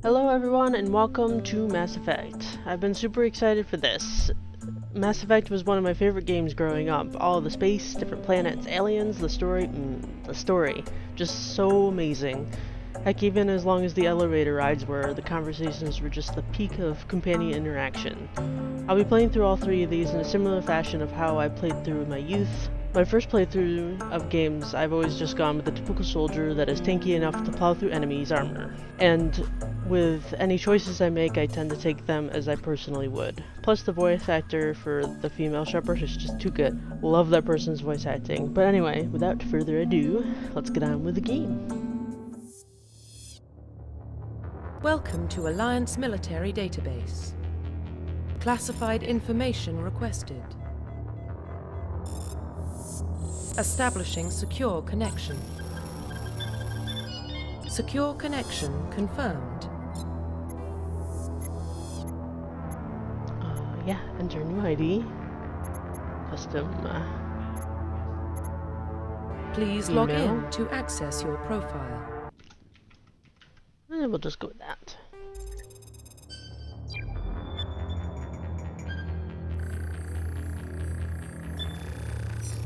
Hello everyone and welcome to Mass Effect. I've been super excited for this. Mass Effect was one of my favorite games growing up. All the space, different planets, aliens, the story. Just so amazing. Heck, even as long as the elevator rides were, the conversations were just the peak of companion interaction. I'll be playing through all three of these in a similar fashion of how I played through my youth. My first playthrough of games, I've always just gone with the typical soldier that is tanky enough to plow through enemies' armor. And with any choices I make, I tend to take them as I personally would. Plus the voice actor for the female Shepard is just too good. Love that person's voice acting. But anyway, without further ado, let's get on with the game. Welcome to Alliance Military Database. Classified information requested. Establishing secure connection. Secure connection confirmed. Yeah, enter new ID. Custom, Please email. log in to access your profile. And we'll just go with that.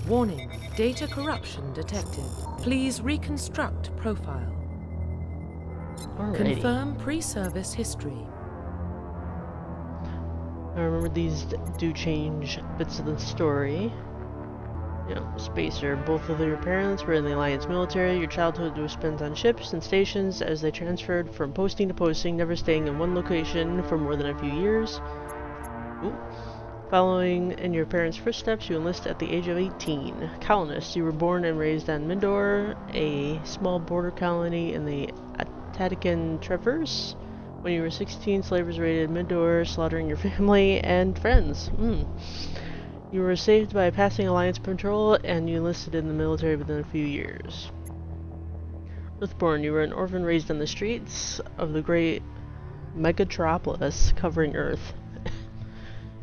Warning, data corruption detected. Please reconstruct profile. Alrighty. Confirm pre-service history. I remember these do change bits of the story. You know, Spacer, both of your parents were in the Alliance military. Your childhood was spent on ships and stations as they transferred from posting to posting, never staying in one location for more than a few years. Ooh. Following in your parents' footsteps, you enlist at the age of 18. Colonist, you were born and raised on Mindor, a small border colony in the Atatican Traverse. When you were 16, slavers raided Mindor, slaughtering your family and friends. You were saved by passing Alliance patrol, and you enlisted in the military within a few years. Earthborn, you were an orphan raised on the streets of the great megatropolis covering Earth.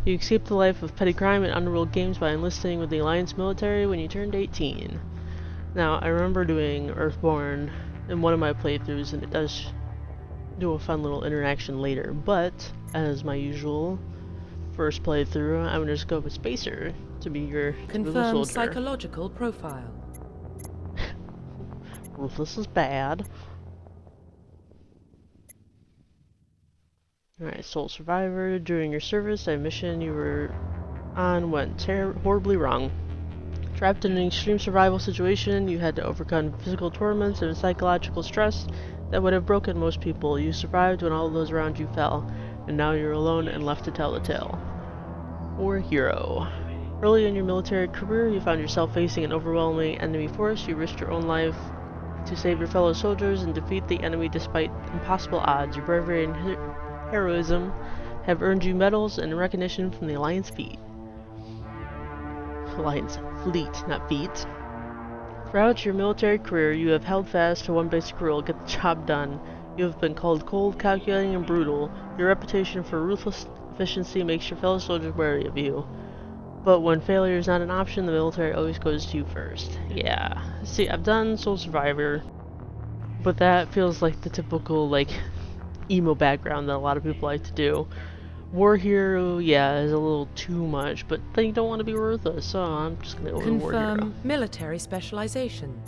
You escaped the life of petty crime and underworld games by enlisting with the Alliance military when you turned 18. Now, I remember doing Earthborn in one of my playthroughs, and it does do a fun little interaction later, but, as my usual first playthrough, I'm gonna just go with Spacer to be your typical Confirm soldier. psychological profile. Ruthless is bad. Alright, sole survivor. During your service, a mission you were on went horribly wrong. Trapped in an extreme survival situation, you had to overcome physical torments and psychological stress that would have broken most people. You survived when all those around you fell, and now you're alone and left to tell the tale. War hero. Early in your military career, you found yourself facing an overwhelming enemy force. You risked your own life to save your fellow soldiers and defeat the enemy despite impossible odds. Your bravery and heroism have earned you medals and recognition from the Alliance Fleet. Alliance Fleet, not feet. Throughout your military career, you have held fast to one basic rule: get the job done. You have been called cold, calculating, and brutal. Your reputation for ruthless efficiency makes your fellow soldiers wary of you. But when failure is not an option, the military always goes to you first. Yeah. See, I've done Soul Survivor, but that feels like the typical, like, emo background that a lot of people like to do. War hero, yeah, is a little too much, but they don't want to be ruthless, so I'm just gonna go with war hero. Confirm military specialization.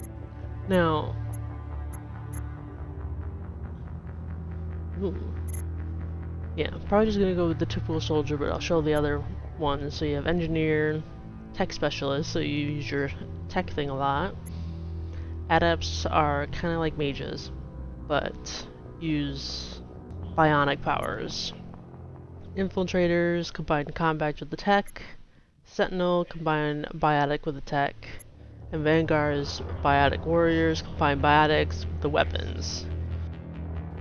Now, yeah, I'm probably just gonna go with the typical soldier, but I'll show the other ones. So you have engineer, tech specialist, so you use your tech thing a lot. Adepts are kind of like mages, but use bionic powers. Infiltrators combine combat with the tech. Sentinel combine biotic with the tech. And Vanguard's biotic warriors combine biotics with the weapons.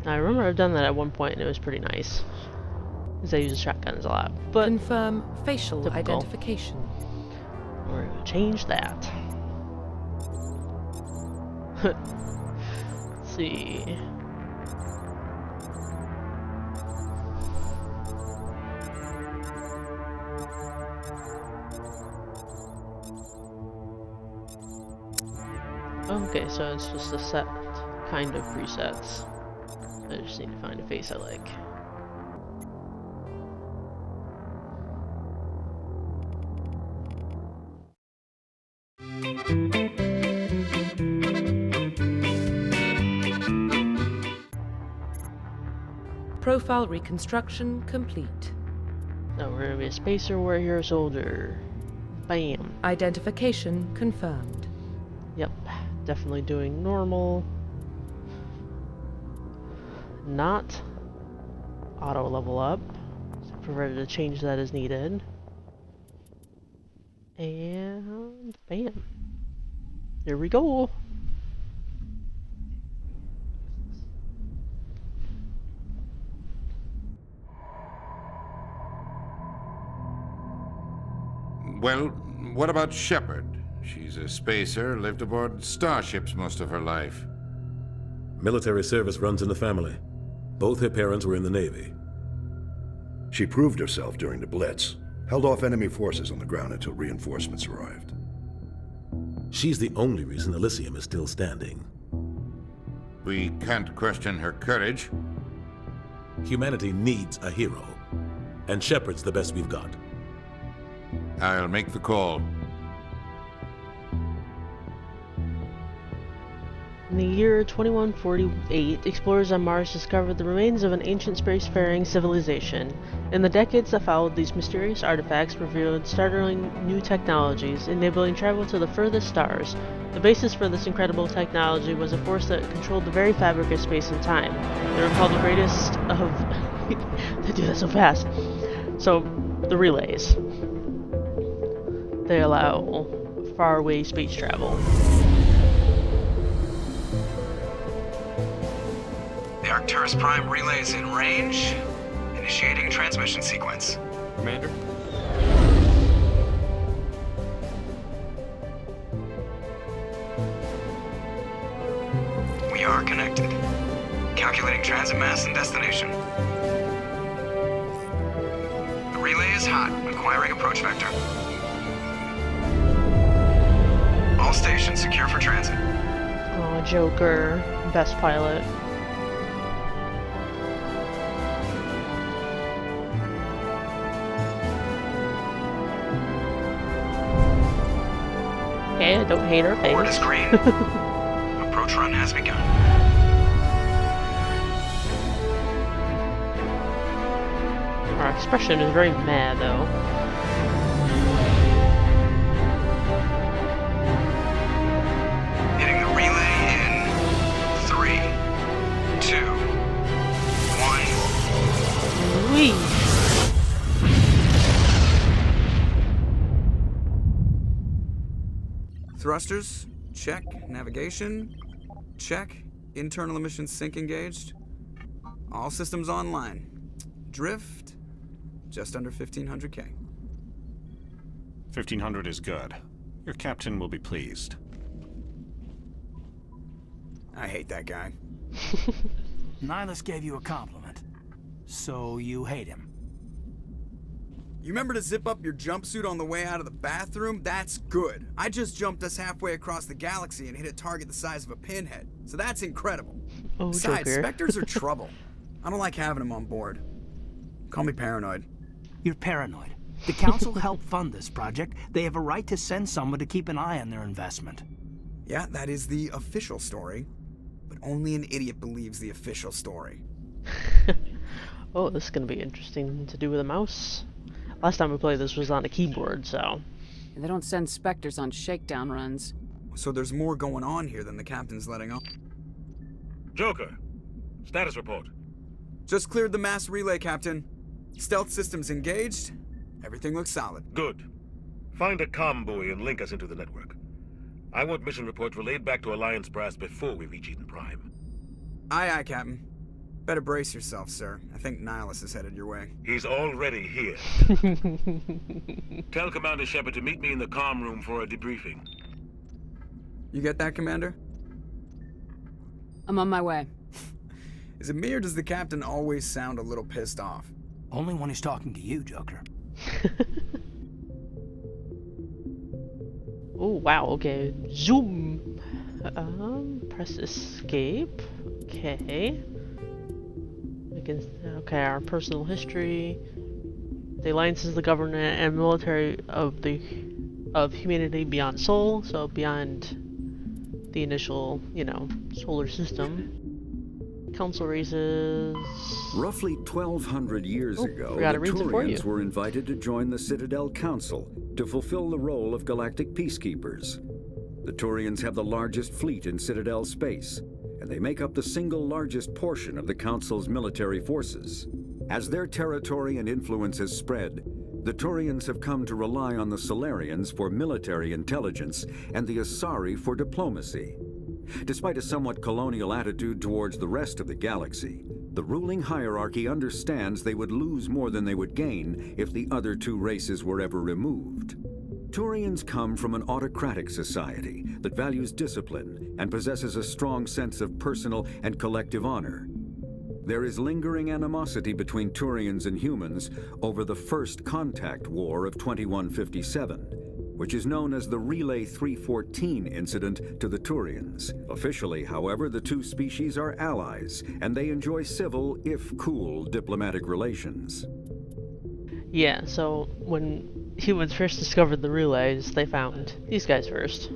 Now I remember I've done that at one point and it was pretty nice, because I use shotguns a lot. But confirm facial typical. identification. We're gonna change that. Let's see. Okay, so it's just a set kind of presets. I just need to find a face I like. Profile reconstruction complete. So we're gonna be a spacer, warrior, soldier. Bam. Identification confirmed. Yep, definitely doing normal. Not auto level up. So ready to change that as needed. And bam. Here we go. Well, what about Shepard? She's a spacer, lived aboard starships most of her life. Military service runs in the family. Both her parents were in the Navy. She proved herself during the Blitz, held off enemy forces on the ground until reinforcements arrived. She's the only reason Elysium is still standing. We can't question her courage. Humanity needs a hero, and Shepard's the best we've got. I'll make the call. In the year 2148, explorers on Mars discovered the remains of an ancient spacefaring civilization. In the decades that followed, these mysterious artifacts revealed startling new technologies, enabling travel to the furthest stars. The basis for this incredible technology was a force that controlled the very fabric of space and time. They were called the greatest of... They do that so fast. So, the relays. They allow faraway space travel. The Arcturus Prime relay is in range. Initiating transmission sequence. Commander? We are connected. Calculating transit mass and destination. The relay is hot. Acquiring approach vector. All stations secure for transit. Oh, Joker. Best pilot. Okay, I don't hate her face. Board is green. Approach run has begun. Her expression is very mad, though. Hitting the relay in 3, 2, 1. Whee! Thrusters, check. Navigation, check. Internal emissions sync engaged. All systems online. Drift, just under 1500K. 1500 is good. Your captain will be pleased. I hate that guy. Nihilus gave you a compliment. So you hate him. You remember to zip up your jumpsuit on the way out of the bathroom? That's good. I just jumped us halfway across the galaxy and hit a target the size of a pinhead. So that's incredible. Oh, Besides, Joker. Spectres are trouble. I don't like having them on board. Call me paranoid. You're paranoid. The Council helped fund this project. They have a right to send someone to keep an eye on their investment. Yeah, that is the official story. But only an idiot believes the official story. Oh, this is gonna be interesting to do with a mouse. Last time we played this was on a keyboard, so... They don't send Spectres on shakedown runs. So there's more going on here than the captain's letting on. Joker, status report. Just cleared the mass relay, Captain. Stealth systems engaged. Everything looks solid. Good. Find a comm buoy and link us into the network. I want mission reports relayed back to Alliance brass before we reach Eden Prime. Aye, aye, Captain. Better brace yourself, sir. I think Nihilus is headed your way. He's already here. Tell Commander Shepard to meet me in the comm room for a debriefing. You get that, Commander? I'm on my way. Is it me or does the Captain always sound a little pissed off? Only when he's talking to you, Joker. Oh, wow, okay. Zoom! Press escape. Okay. Okay, our personal history. The Alliance is the government and military of humanity beyond Sol, so beyond the initial, solar system. Council races. Roughly 1,200 years ago, the forgot to read some for you. Turians were invited to join the Citadel Council to fulfill the role of galactic peacekeepers. The Turians have the largest fleet in Citadel space, and they make up the single largest portion of the Council's military forces. As their territory and influence has spread, the Turians have come to rely on the Solarians for military intelligence and the Asari for diplomacy. Despite a somewhat colonial attitude towards the rest of the galaxy, the ruling hierarchy understands they would lose more than they would gain if the other two races were ever removed. Turians come from an autocratic society that values discipline and possesses a strong sense of personal and collective honor. There is lingering animosity between Turians and humans over the First Contact War of 2157, which is known as the Relay 314 incident to the Turians. Officially, however, the two species are allies, and they enjoy civil, if cool, diplomatic relations. Yeah, so when humans first discovered the relays, they found these guys first.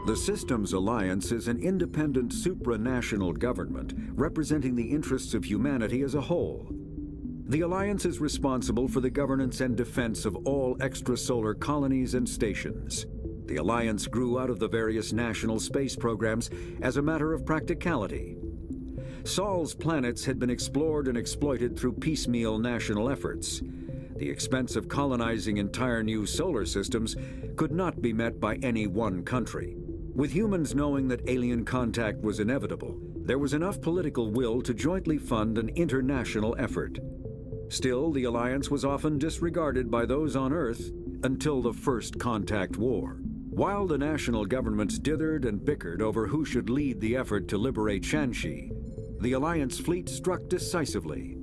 The Systems Alliance is an independent supranational government representing the interests of humanity as a whole. The Alliance is responsible for the governance and defense of all extrasolar colonies and stations. The Alliance grew out of the various national space programs as a matter of practicality. Sol's planets had been explored and exploited through piecemeal national efforts. The expense of colonizing entire new solar systems could not be met by any one country. With humans knowing that alien contact was inevitable, there was enough political will to jointly fund an international effort. Still, the Alliance was often disregarded by those on Earth until the First Contact War. While the national governments dithered and bickered over who should lead the effort to liberate Shanxi, the Alliance fleet struck decisively.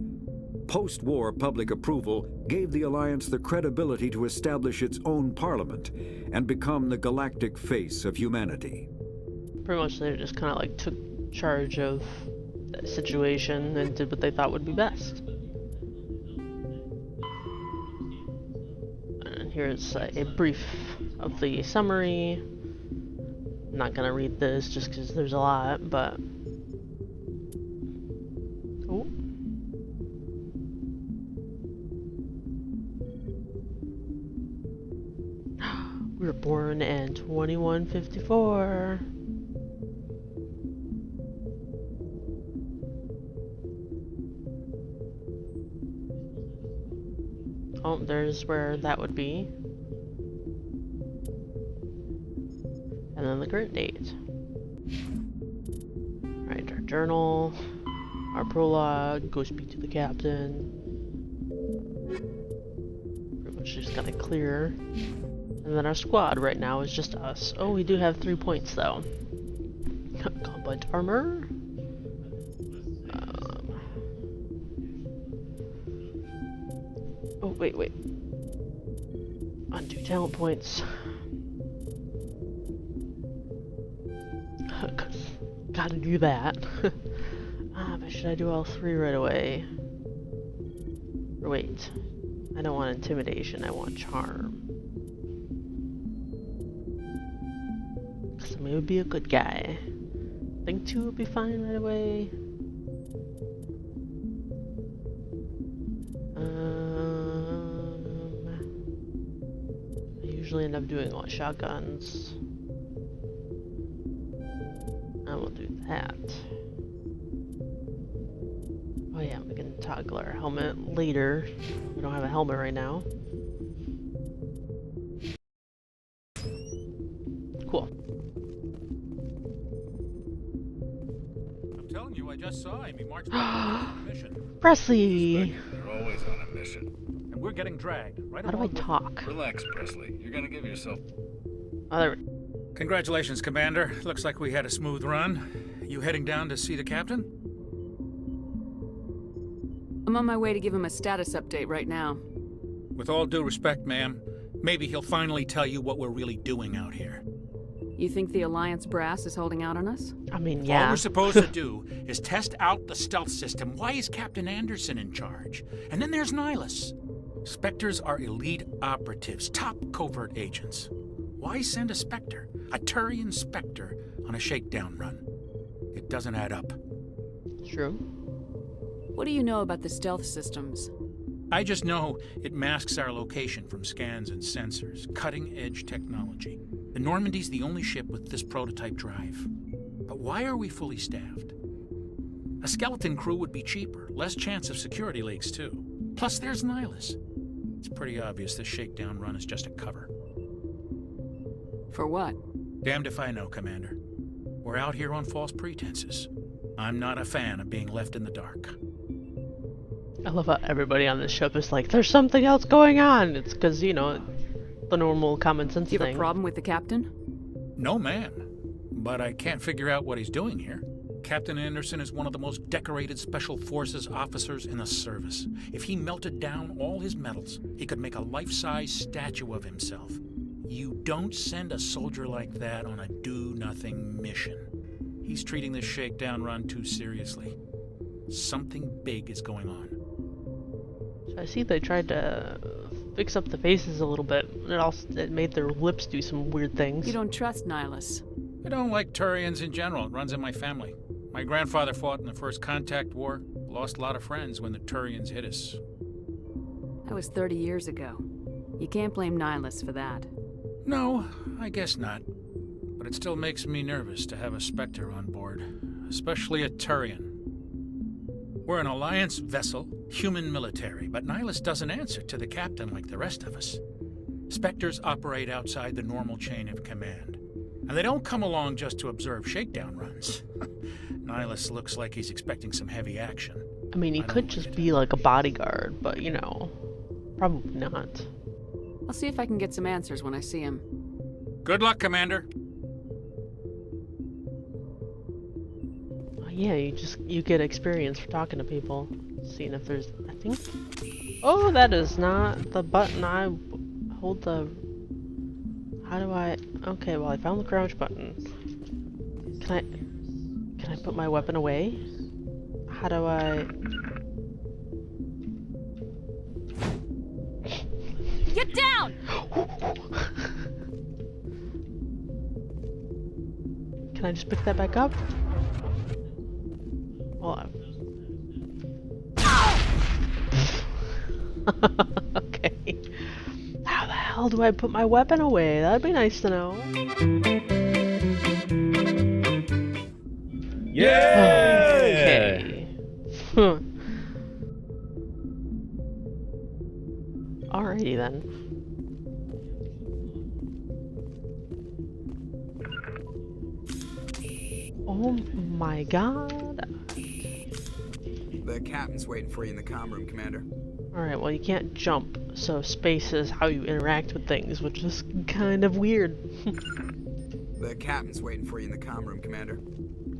Post-war public approval gave the Alliance the credibility to establish its own parliament and become the galactic face of humanity. Pretty much they just kind of like took charge of the situation and did what they thought would be best. And here's a brief of the summary. I'm not gonna read this just because there's a lot, but... Oh. We were born in 2154. Oh, there's where that would be. And then the current date. Alright, our journal, our prologue, go speak to the captain. Pretty much just gotta clear. And then our squad right now is just us. Oh, we do have 3 points though. Combat armor. Oh, wait. Undo talent points. Gotta do that. But should I do all 3 right away? Or wait. I don't want intimidation, I want charm. Somebody would be a good guy. I think 2 would be fine right away. I usually end up doing shotguns. I will do that. Oh yeah, we can toggle our helmet later. We don't have a helmet right now. Cool. I'm telling you, I just saw him. He marched back on a mission. Presley! They're always on a mission. And we're getting dragged. Right How do I talk? Relax, Presley. You're gonna give yourself... Oh, there we go. Congratulations, Commander. Looks like we had a smooth run. You heading down to see the captain? I'm on my way to give him a status update right now. With all due respect, ma'am, maybe he'll finally tell you what we're really doing out here. You think the Alliance brass is holding out on us? I mean, All yeah. we're supposed to do is test out the stealth system. Why is Captain Anderson in charge? And then there's Nihilus. Spectres are elite operatives, top covert agents. Why send a Spectre, a Turian Spectre, on a shakedown run? It doesn't add up. True. What do you know about the stealth systems? I just know it masks our location from scans and sensors. Cutting-edge technology. The Normandy's the only ship with this prototype drive. But why are we fully staffed? A skeleton crew would be cheaper, less chance of security leaks too. Plus there's Nihilus. It's pretty obvious this shakedown run is just a cover. For what? Damned if I know, Commander. We're out here on false pretenses. I'm not a fan of being left in the dark. I love how everybody on this ship is like, there's something else going on. It's because, you know, the normal common sense Do you have thing. a problem with the captain? No, ma'am. But I can't figure out what he's doing here. Captain Anderson is one of the most decorated Special Forces officers in the service. If he melted down all his medals, he could make a life-size statue of himself. You don't send a soldier like that on a do-nothing mission. He's treating this shakedown run too seriously. Something big is going on. So I see they tried to fix up the faces a little bit. It made their lips do some weird things. You don't trust Nihilus. I don't like Turians in general. It runs in my family. My grandfather fought in the First Contact War. Lost a lot of friends when the Turians hit us. That was 30 years ago. You can't blame Nihilus for that. No, I guess not. But it still makes me nervous to have a Spectre on board. Especially a Turian. We're an Alliance vessel, human military, but Nihilus doesn't answer to the captain like the rest of us. Spectres operate outside the normal chain of command. And they don't come along just to observe shakedown runs. Nihilus looks like he's expecting some heavy action. I mean, he could just be like a bodyguard, but you know, probably not. I'll see if I can get some answers when I see him. Good luck, Commander. Yeah, you get experience for talking to people, seeing if there's, I think. Oh, that is not the button I hold the. How do I? Okay, well I found the crouch button. Can I put my weapon away? How do I? Get down! Can I just pick that back up? Well, okay. How the hell do I put my weapon away? That'd be nice to know. Yay! Okay. Alrighty then. Oh my god. The captain's waiting for you in the comm room, Commander. Alright, well you can't jump, so space is how you interact with things, which is kind of weird. The captain's waiting for you in the comm room, Commander.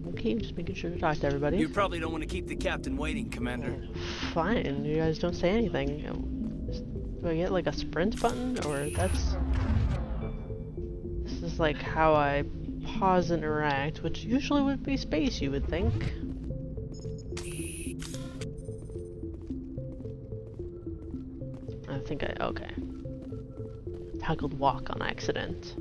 Okay, just making sure to talk to everybody. You probably don't want to keep the captain waiting, Commander. Fine, you guys don't say anything. Do I get like a sprint button, or that's... This is like how I pause and interact, which usually would be space, you would think. I think okay. Toggled walk on accident.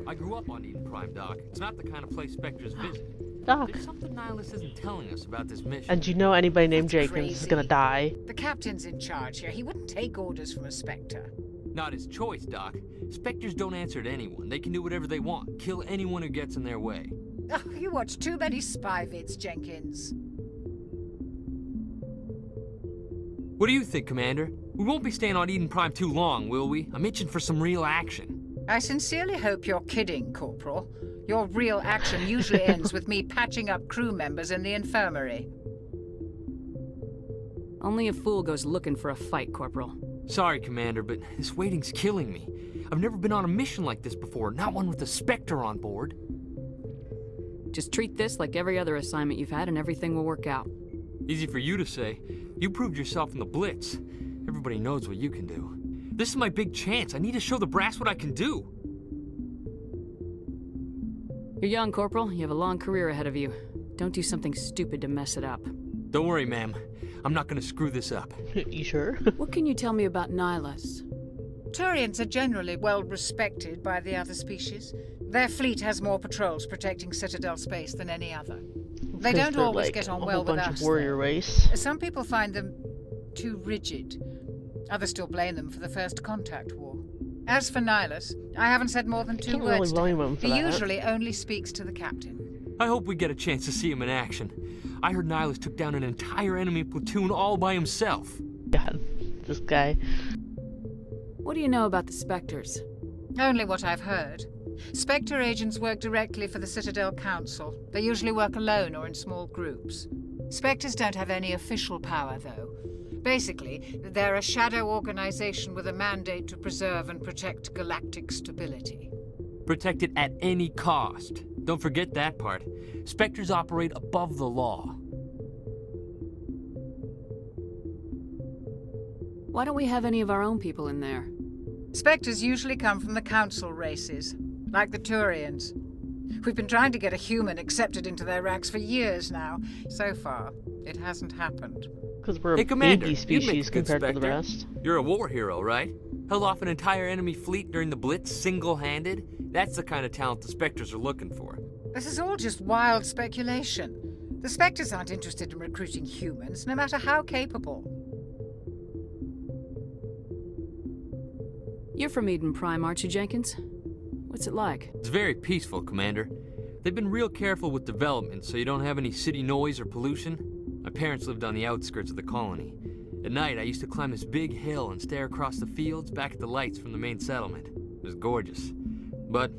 I grew up on Eden Prime, Doc. It's not the kind of place Spectres visit. Doc. There's something Nihilus isn't telling us about this mission. And do you know anybody named That's Jenkins is crazy. gonna die? The captain's in charge here. He wouldn't take orders from a Spectre. Not his choice, Doc. Spectres don't answer to anyone. They can do whatever they want. Kill anyone who gets in their way. Oh, you watch too many spy vids, Jenkins. What do you think, Commander? We won't be staying on Eden Prime too long, will we? I'm itching for some real action. I sincerely hope you're kidding, Corporal. Your real action usually ends with me patching up crew members in the infirmary. Only a fool goes looking for a fight, Corporal. Sorry, Commander, but this waiting's killing me. I've never been on a mission like this before, not one with a Spectre on board. Just treat this like every other assignment you've had and everything will work out. Easy for you to say. You proved yourself in the Blitz. Everybody knows what you can do. This is my big chance. I need to show the brass what I can do. You're young, Corporal. You have a long career ahead of you. Don't do something stupid to mess it up. Don't worry, ma'am. I'm not gonna screw this up. You sure? What can you tell me about Nihilus? Turians are generally well respected by the other species. Their fleet has more patrols protecting Citadel space than any other. They don't they're always like get on a well whole with bunch us. of warrior though. race. Some people find them too rigid. Others still blame them for the First Contact War. As for Nihilus, I haven't said more than 2 Can't words really to blame him. him for He that. usually only speaks to the captain. I hope we get a chance to see him in action. I heard Nihilus took down an entire enemy platoon all by himself. God, this guy. What do you know about the Spectres? Only what I've heard. Spectre agents work directly for the Citadel Council. They usually work alone or in small groups. Spectres don't have any official power, though. Basically, they're a shadow organization with a mandate to preserve and protect galactic stability. Protect it at any cost. Don't forget that part. Spectres operate above the law. Why don't we have any of our own people in there? Spectres usually come from the Council races, like the Turians. We've been trying to get a human accepted into their ranks for years now. So far, it hasn't happened. Because we're Hey, a Commander, baby you'd make species a good compared to the Spectre. rest. You're a war hero, right? Held off an entire enemy fleet during the Blitz single-handed? That's the kind of talent the Spectres are looking for. This is all just wild speculation. The Spectres aren't interested in recruiting humans, no matter how capable. You're from Eden Prime, aren't you, Jenkins? What's it like? It's very peaceful, Commander. They've been real careful with development so you don't have any city noise or pollution. My parents lived on the outskirts of the colony. At night, I used to climb this big hill and stare across the fields back at the lights from the main settlement. It was gorgeous. But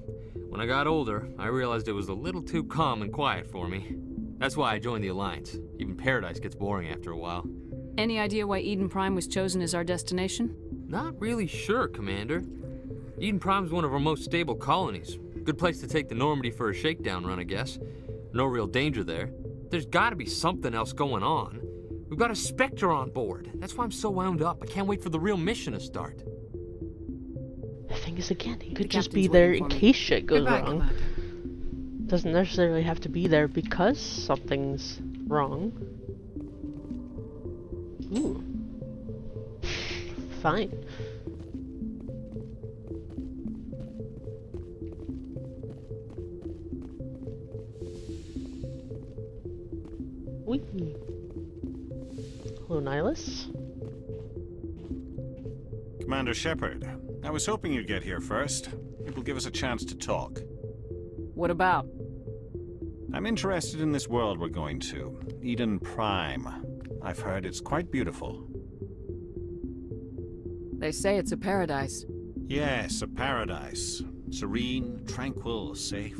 when I got older, I realized it was a little too calm and quiet for me. That's why I joined the Alliance. Even Paradise gets boring after a while. Any idea why Eden Prime was chosen as our destination? Not really sure, Commander. Eden Prime's one of our most stable colonies. Good place to take the Normandy for a shakedown run, I guess. No real danger there. There's gotta be something else going on. We've got a Spectre on board. That's why I'm so wound up. I can't wait for the real mission to start. The thing is, again, he could The just be captain's there waiting in for me. case shit goes Goodbye, wrong. Commander. Doesn't necessarily have to be there because something's wrong. Ooh. Fine. Whee! Hello, Nihilus. Commander Shepard, I was hoping you'd get here first. It will give us a chance to talk. What about? I'm interested in this world we're going to, Eden Prime. I've heard it's quite beautiful. They say it's a paradise. Yes, a paradise. Serene, tranquil, safe.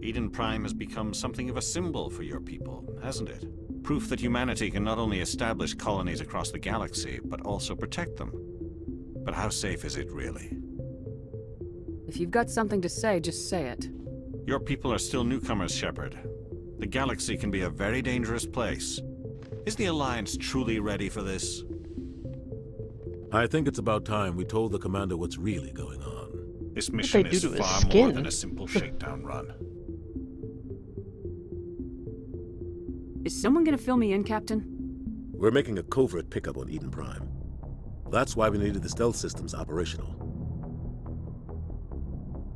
Eden Prime has become something of a symbol for your people, hasn't it? Proof that humanity can not only establish colonies across the galaxy, but also protect them. But how safe is it really? If you've got something to say, just say it. Your people are still newcomers, Shepard. The galaxy can be a very dangerous place. Is the Alliance truly ready for this? I think it's about time we told the commander what's really going on. This mission is far more than a simple shakedown run. Is someone gonna fill me in, Captain? We're making a covert pickup on Eden Prime. That's why we needed the stealth systems operational.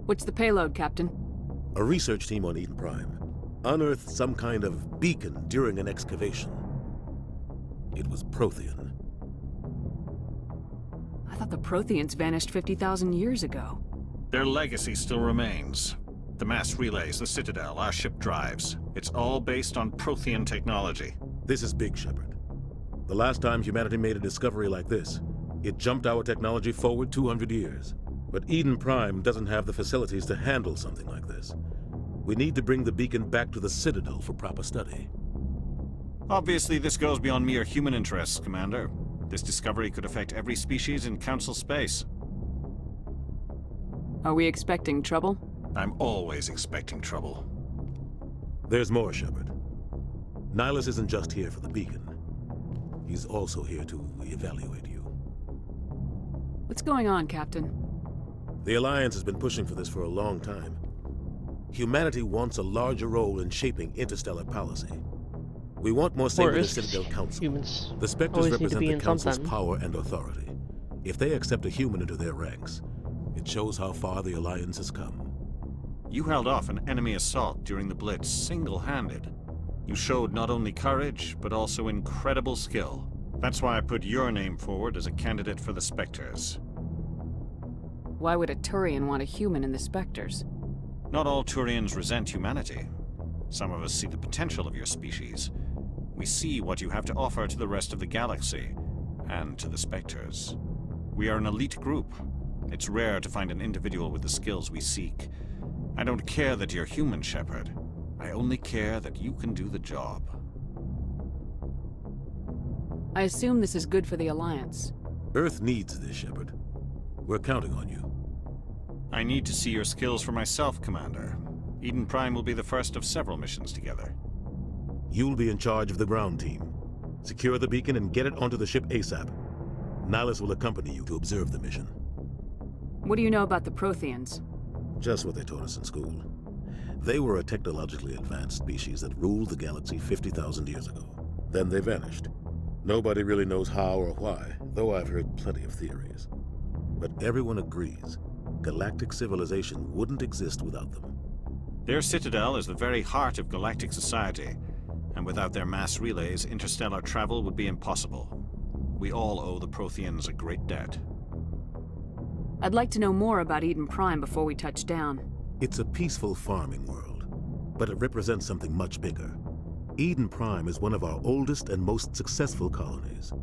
What's the payload, Captain? A research team on Eden Prime unearthed some kind of beacon during an excavation. It was Prothean. I thought the Protheans vanished 50,000 years ago. Their legacy still remains. The mass relays, the Citadel, our ship drives. It's all based on Prothean technology. This is big, Shepard. The last time humanity made a discovery like this, it jumped our technology forward 200 years. But Eden Prime doesn't have the facilities to handle something like this. We need to bring the beacon back to the Citadel for proper study. Obviously, this goes beyond mere human interests, Commander. This discovery could affect every species in Council space. Are we expecting trouble? I'm always expecting trouble. There's more, Shepard. Nihilus isn't just here for the beacon. He's also here to evaluate you. What's going on, Captain? The Alliance has been pushing for this for a long time. Humanity wants a larger role in shaping interstellar policy. We want more say with the Citadel Council. Humans The Spectres always need to represent be the in Council's something. power and authority. If they accept a human into their ranks, it shows how far the Alliance has come. You held off an enemy assault during the Blitz single-handed. You showed not only courage, but also incredible skill. That's why I put your name forward as a candidate for the Spectres. Why would a Turian want a human in the Spectres? Not all Turians resent humanity. Some of us see the potential of your species. We see what you have to offer to the rest of the galaxy, and to the Spectres. We are an elite group. It's rare to find an individual with the skills we seek. I don't care that you're human, Shepard. I only care that you can do the job. I assume this is good for the Alliance. Earth needs this, Shepard. We're counting on you. I need to see your skills for myself, Commander. Eden Prime will be the first of several missions together. You'll be in charge of the ground team. Secure the beacon and get it onto the ship ASAP. Nihilus will accompany you to observe the mission. What do you know about the Protheans? Just what they taught us in school. They were a technologically advanced species that ruled the galaxy 50,000 years ago. Then they vanished. Nobody really knows how or why, though I've heard plenty of theories. But everyone agrees, galactic civilization wouldn't exist without them. Their citadel is the very heart of galactic society, and without their mass relays, interstellar travel would be impossible. We all owe the Protheans a great debt. I'd like to know more about Eden Prime before we touch down. It's a peaceful farming world, but it represents something much bigger. Eden Prime is one of our oldest and most successful colonies.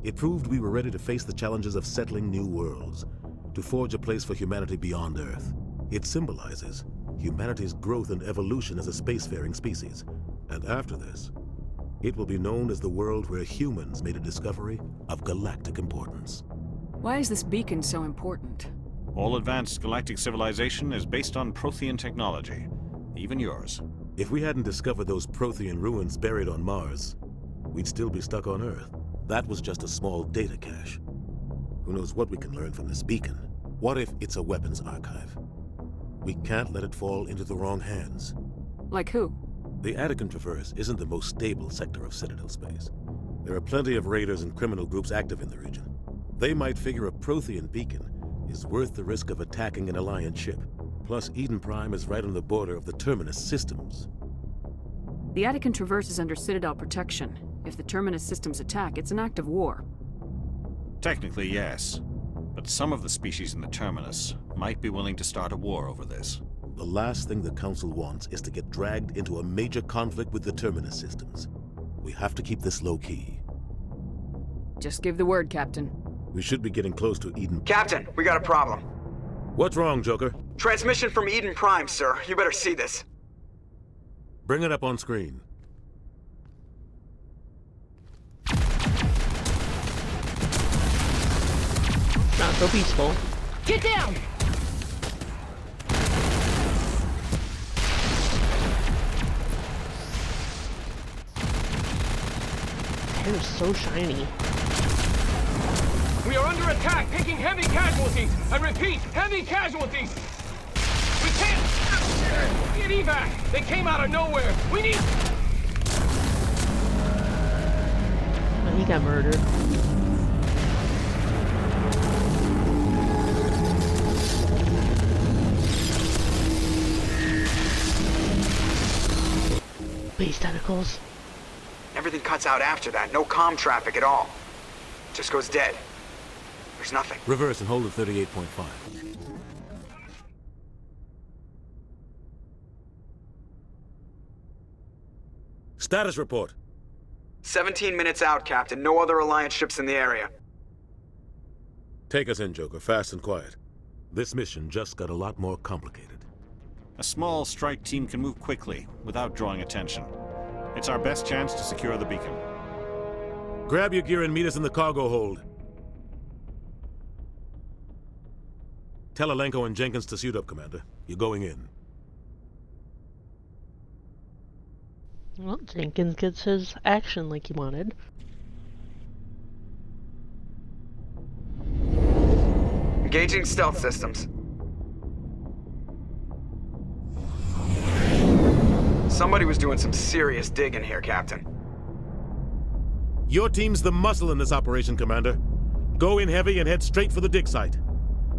It proved we were ready to face the challenges of settling new worlds, to forge a place for humanity beyond Earth. It symbolizes humanity's growth and evolution as a spacefaring species. And after this, it will be known as the world where humans made a discovery of galactic importance. Why is this beacon so important? All advanced galactic civilization is based on Prothean technology, even yours. If we hadn't discovered those Prothean ruins buried on Mars, we'd still be stuck on Earth. That was just a small data cache. Who knows what we can learn from this beacon? What if it's a weapons archive? We can't let it fall into the wrong hands. Like who? The Attican Traverse isn't the most stable sector of Citadel space. There are plenty of raiders and criminal groups active in the region. They might figure a Prothean beacon is worth the risk of attacking an Alliance ship. Plus, Eden Prime is right on the border of the Terminus systems. The Attican Traverse is under Citadel protection. If the Terminus systems attack, it's an act of war. Technically, yes. But some of the species in the Terminus might be willing to start a war over this. The last thing the Council wants is to get dragged into a major conflict with the Terminus systems. We have to keep this low-key. Just give the word, Captain. We should be getting close to Eden. Captain, we got a problem. What's wrong, Joker? Transmission from Eden Prime, sir. You better see this. Bring it up on screen. Not so peaceful. Get down! Hair is so shiny. We are under attack, taking heavy casualties. I repeat, heavy casualties. We can't get evac. They came out of nowhere. We need. Oh, he got murdered. Base tentacles. Everything cuts out after that. No comm traffic at all. Just goes dead. There's nothing. Reverse and hold at 38.5. Status report. 17 minutes out, Captain. No other Alliance ships in the area. Take us in, Joker, fast and quiet. This mission just got a lot more complicated. A small strike team can move quickly, without drawing attention. It's our best chance to secure the beacon. Grab your gear and meet us in the cargo hold. Tell Alenko and Jenkins to suit up, Commander. You're going in. Well, Jenkins gets his action like he wanted. Engaging stealth systems. Somebody was doing some serious digging here, Captain. Your team's the muscle in this operation, Commander. Go in heavy and head straight for the dig site.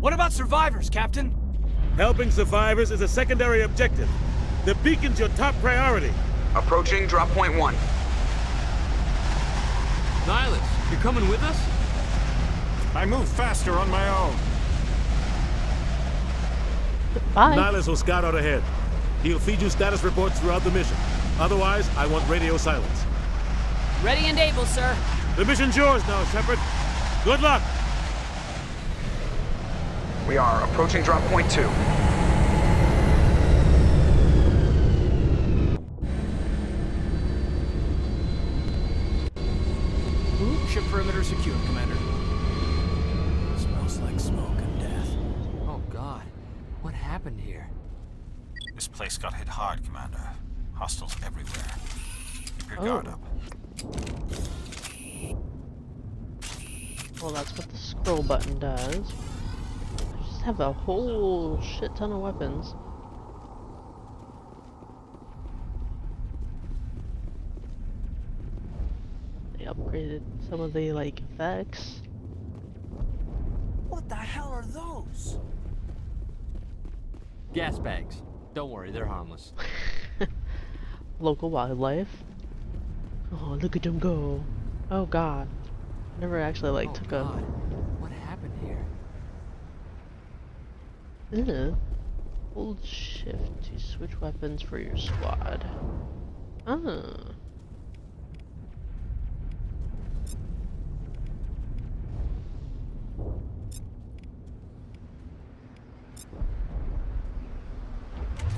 What about survivors, Captain? Helping survivors is a secondary objective. The beacon's your top priority. Approaching drop point 1. Nihilus, you're coming with us? I move faster on my own. Bye. Nihilus will scout out ahead. He'll feed you status reports throughout the mission. Otherwise, I want radio silence. Ready and able, sir. The mission's yours now, Shepard. Good luck. We are approaching drop point 2. Ship perimeter secure, Commander. Smells like smoke and death. Oh God, what happened here? This place got hit hard, Commander. Hostiles everywhere. Keep your guard up. Well, that's what the scroll button does. I just have a whole shit ton of weapons. They upgraded some of the, like, effects. What the hell are those? Gas bags. Don't worry, they're harmless. Local wildlife. Oh, look at them go. Oh God. Never actually, like, took God. a... What happened here? Hold shift to switch weapons for your squad. Ah.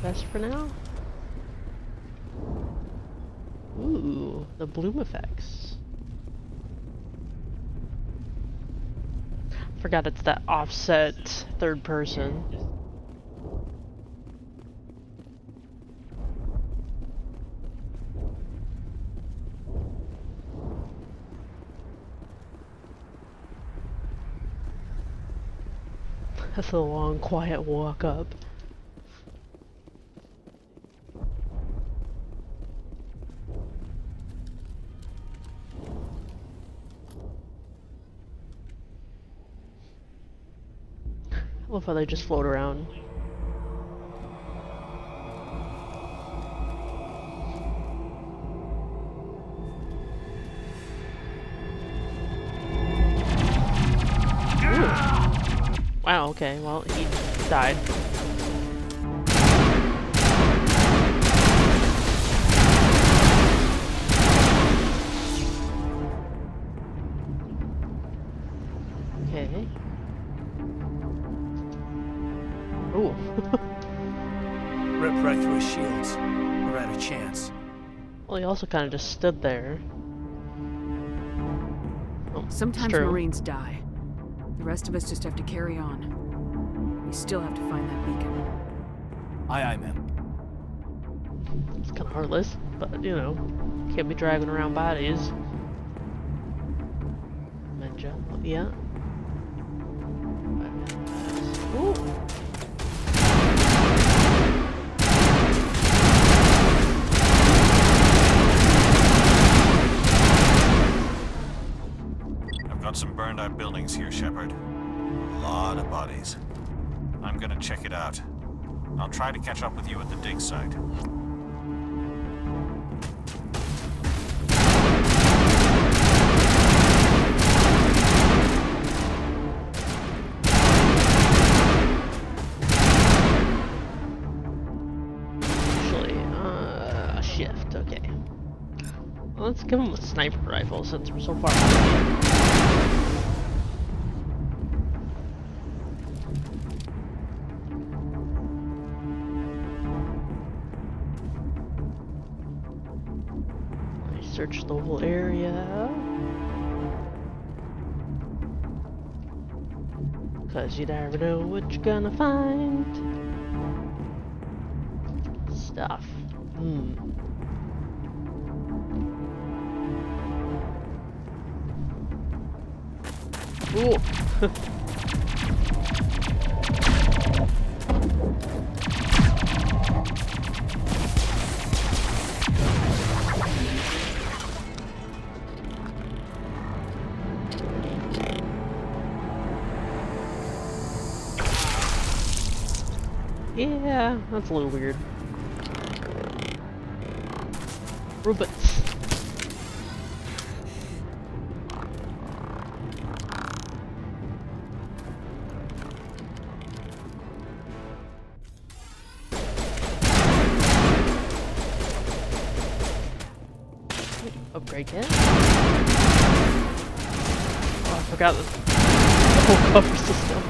Best for now? Ooh, the bloom effects. Forgot it's that offset third person. That's a long, quiet walk up. I love how they just float around. Ooh. Wow, okay, well, he died. Okay. Ooh. Ripped right through his shields. We're out of chance. Well, he also kind of just stood there. Oh, sometimes Marines die. The rest of us just have to carry on. We still have to find that beacon. Aye, aye, ma'am. It's kind of heartless, but you know, can't be dragging around bodies. Menja, yeah. Ooh. Got some burned out buildings here, Shepard. A lot of bodies. I'm gonna check it out. I'll try to catch up with you at the dig site. Actually, shift, okay. Well, let's give him a sniper rifle since we're so far away. Search the whole area. Cause you never know what you're gonna find. Stuff. Ooh. Yeah, that's a little weird. Robots. Upgrade kit. Oh, I forgot the whole cover system.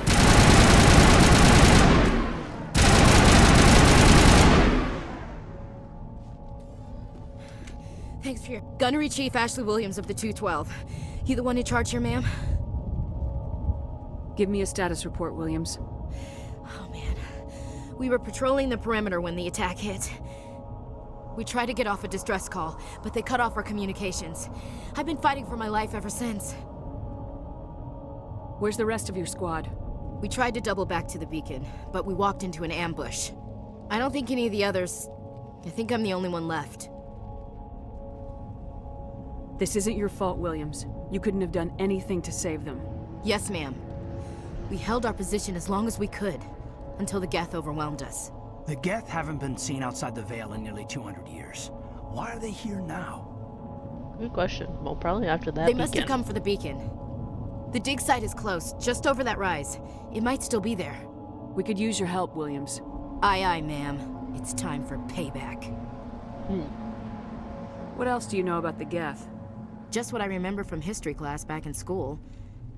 Thanks for your... Gunnery Chief Ashley Williams of the 212. You the one in charge here, ma'am? Give me a status report, Williams. Oh, man. We were patrolling the perimeter when the attack hit. We tried to get off a distress call, but they cut off our communications. I've been fighting for my life ever since. Where's the rest of your squad? We tried to double back to the beacon, but we walked into an ambush. I don't think any of the others... I think I'm the only one left. This isn't your fault, Williams. You couldn't have done anything to save them. Yes, ma'am. We held our position as long as we could, until the Geth overwhelmed us. The Geth haven't been seen outside the Veil in nearly 200 years. Why are they here now? Good question. Well, probably after that They must have come for the beacon. The dig site is close, just over that rise. It might still be there. We could use your help, Williams. Aye, aye, ma'am. It's time for payback. What else do you know about the Geth? Just what I remember from history class back in school.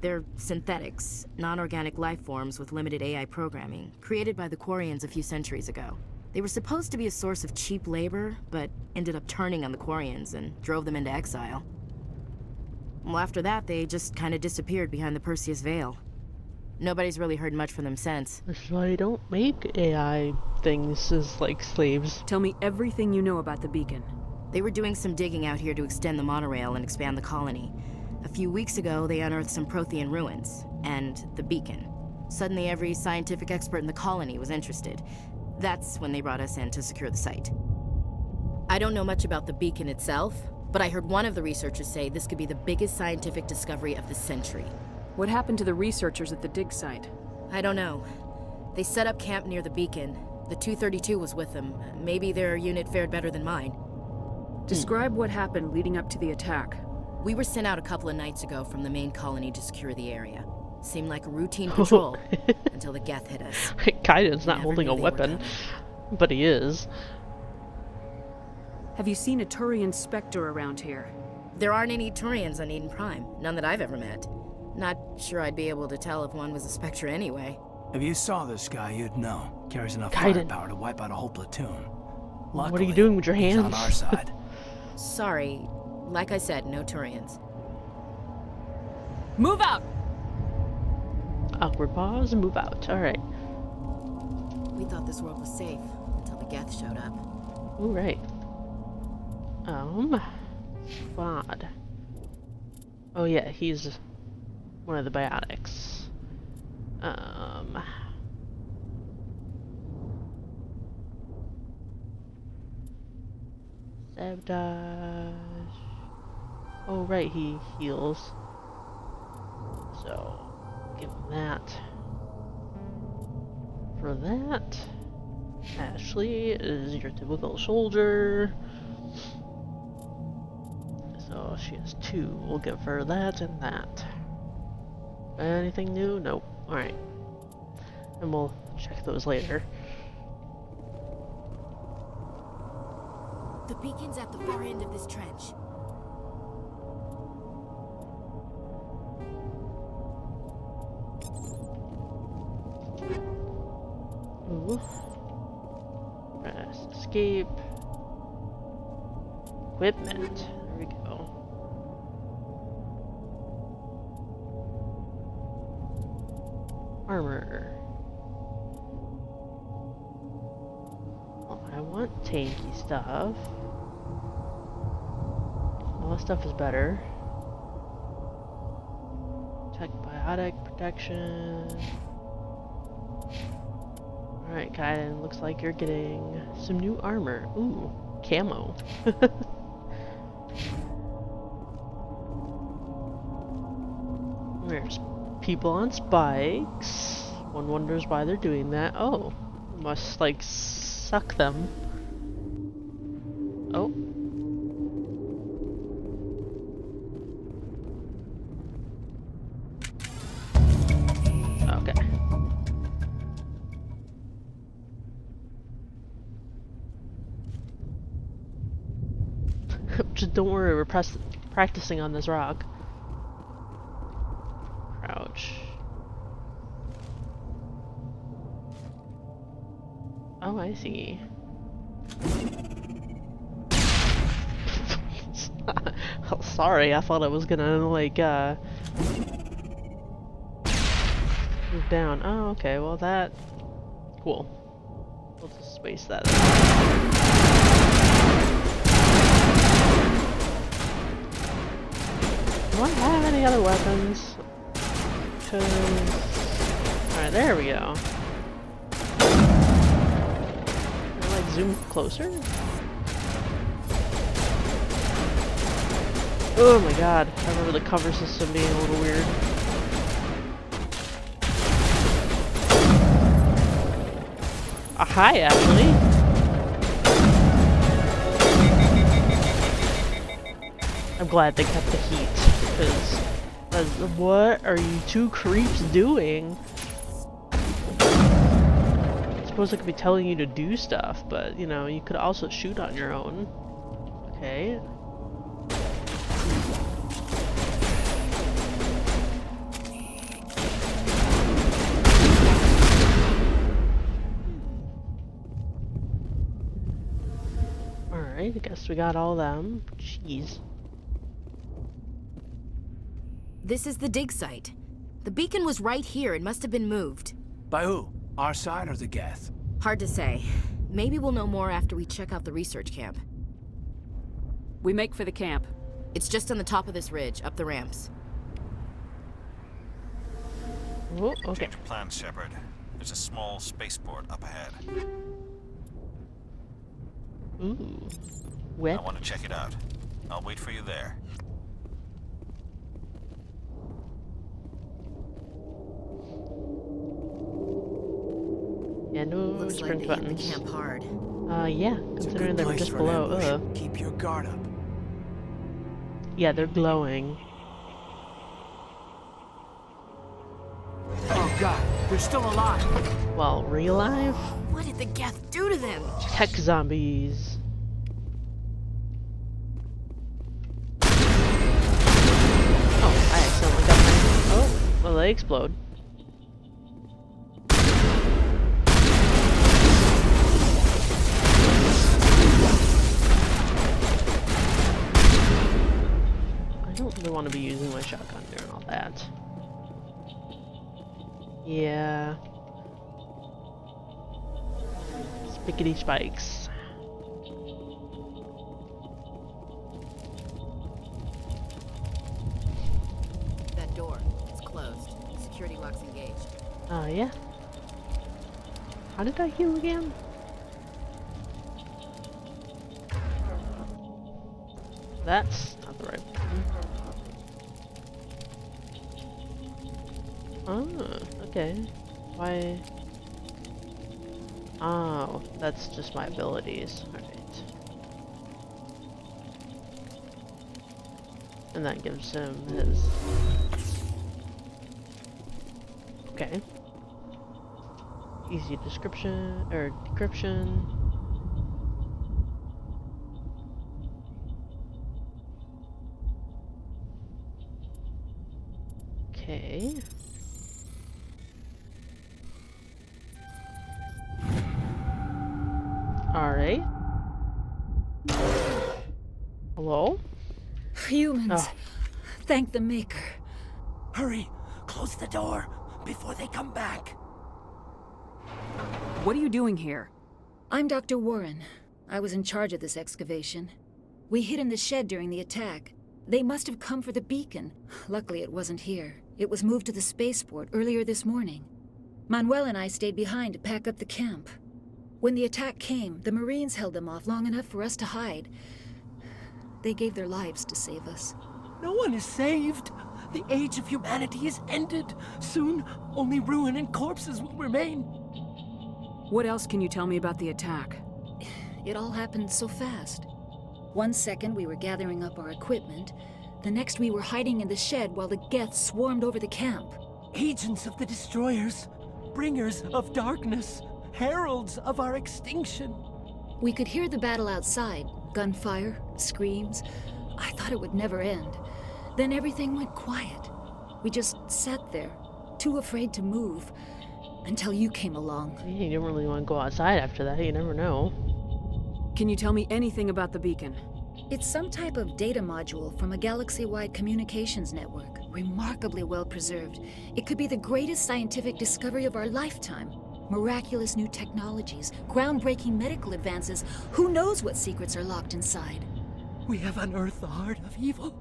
They're synthetics, non-organic life forms with limited AI programming, created by the Quarians a few centuries ago. They were supposed to be a source of cheap labor, but ended up turning on the Quarians and drove them into exile. Well, after that, they just kind of disappeared behind the Perseus Veil. Nobody's really heard much from them since. That's why I don't make AI things as, like, slaves. Tell me everything you know about the beacon. They were doing some digging out here to extend the monorail and expand the colony. A few weeks ago, they unearthed some Prothean ruins, and the beacon. Suddenly, every scientific expert in the colony was interested. That's when they brought us in to secure the site. I don't know much about the beacon itself, but I heard one of the researchers say this could be the biggest scientific discovery of the century. What happened to the researchers at the dig site? I don't know. They set up camp near the beacon. The 232 was with them. Maybe their unit fared better than mine. Describe what happened leading up to the attack. We were sent out a couple of nights ago from the main colony to secure the area. Seemed like a routine patrol until the Geth hit us. Kaiden's not holding a weapon, but he is. Have you seen a Turian Spectre around here? There aren't any Turians on Eden Prime. None that I've ever met. Not sure I'd be able to tell if one was a Spectre anyway. If you saw this guy, you'd know. Carries enough firepower to wipe out a whole platoon. Luckily, what are you doing with your hands? He's on our side. Sorry. Like I said, no Turians. Move out! Awkward pause, move out. Alright. We thought this world was safe until the Geth showed up. All right. Squad. Oh yeah, he's one of the biotics. Sabotage. Oh right, he heals. So, give him that. For that, Ashley is your typical soldier. So she has 2. We'll give her that and that. Anything new? Nope. Alright. And we'll check those later. The beacon's at the far end of this trench. Ooh. Press escape. Equipment. There we go. Armor. Well, I want tanky stuff. All this stuff is better. Tech biotic protection. Alright, Kaiden, looks like you're getting some new armor. Ooh, camo. There's people on spikes. One wonders why they're doing that. Oh, Must, like, suck them. Oh. Okay. Just don't worry, we're practicing on this rock. Crouch. Oh, I see. Oh, sorry, I thought I was gonna, like, move down. Oh, okay, well that... Cool. We'll just space that. Do I have any other weapons? Alright, there we go. Can I, like, zoom closer? Oh my god, I remember the cover system being a little weird. Hi, actually. I'm glad they kept the heat, because what are you two creeps doing? I suppose I could be telling you to do stuff, but, you know, you could also shoot on your own. Okay. Alright, I guess we got all them. Jeez. This is the dig site. The beacon was right here. It must have been moved. By who? Our side or the Geth? Hard to say. Maybe we'll know more after we check out the research camp. We make for the camp. It's just on the top of this ridge, up the ramps. Oh, okay. Change of plans, Shepard. There's a small spaceport up ahead. Ooh. Wet. I want to check it out. I'll wait for you there. Yeah, no Looks sprint like they hit buttons. the camp hard. Yeah, considering they were just below. Keep your guard up. Yeah, they're glowing. Oh god, they're still alive. Well, real life? What did the Geth do to them? Tech zombies. Oh, I accidentally got my... Oh, well, they explode. I don't really want to be using my shotgun during all that. Yeah. Spickety spikes. That door. It's closed. Security lock's engaged. Yeah. How did I heal again? That's not the right button. Oh, okay. Why? Oh, that's just my abilities. Alright. And that gives him his... Okay. Easy description, or decryption. Okay. Alright. Hello? Humans. Oh. Thank the Maker. Hurry! Close the door before they come back. What are you doing here? I'm Dr. Warren. I was in charge of this excavation. We hid in the shed during the attack. They must have come for the beacon. Luckily, it wasn't here. It was moved to the spaceport earlier this morning. Manuel and I stayed behind to pack up the camp. When the attack came, the Marines held them off long enough for us to hide. They gave their lives to save us. No one is saved. The age of humanity is ended. Soon, only ruin and corpses will remain. What else can you tell me about the attack? It all happened so fast. 1 second we were gathering up our equipment, the next we were hiding in the shed while the Geth swarmed over the camp. Agents of the Destroyers, bringers of darkness, heralds of our extinction. We could hear the battle outside, gunfire, screams. I thought it would never end. Then everything went quiet. We just sat there, too afraid to move, until you came along. You don't really want to go outside after that, you never know. Can you tell me anything about the beacon? It's some type of data module from a galaxy-wide communications network, remarkably well preserved. It could be the greatest scientific discovery of our lifetime. Miraculous new technologies, groundbreaking medical advances. Who knows what secrets are locked inside? We have unearthed the heart of evil,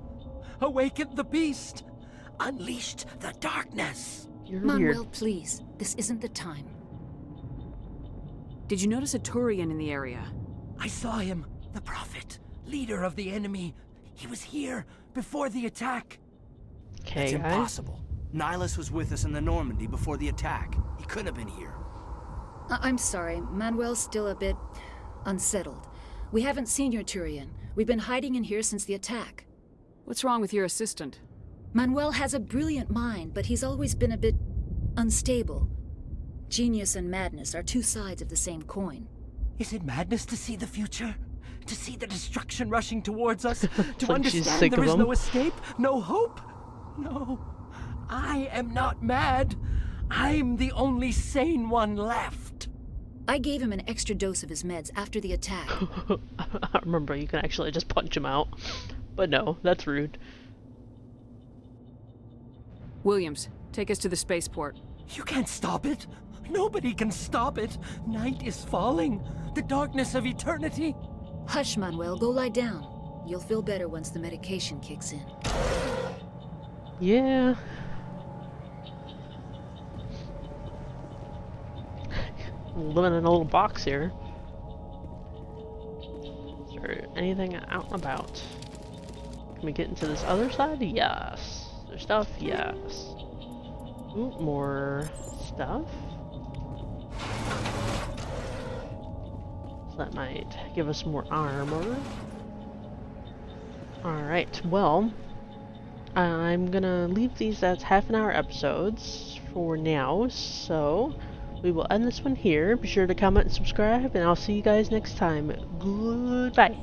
awakened the beast, unleashed the darkness. Manuel, please. This isn't the time. Did you notice a Turian in the area? I saw him, the Prophet, leader of the enemy. He was here before the attack. That's impossible. Nihilus was with us in the Normandy before the attack. He couldn't have been here. I'm sorry. Manuel's still a bit unsettled. We haven't seen your Turian. We've been hiding in here since the attack. What's wrong with your assistant? Manuel has a brilliant mind, but he's always been a bit unstable. Genius and madness are two sides of the same coin. Is it madness to see the future? To see the destruction rushing towards us? To like understand there is no escape? No hope? No. I am not mad. I'm the only sane one left. I gave him an extra dose of his meds after the attack. I remember you can actually just punch him out. But no, that's rude. Williams, take us to the spaceport. You can't stop it. Nobody can stop it. Night is falling. The darkness of eternity. Hush, Manuel. Go lie down. You'll feel better once the medication kicks in. Yeah. Living in a little box here. Is there anything out and about? Can we get into this other side? Yes. There's stuff? Yes. Ooh, more stuff. So that might give us more armor. Alright, well, I'm gonna leave these as half-an-hour episodes for now, so we will end this one here. Be sure to comment and subscribe, and I'll see you guys next time. Goodbye.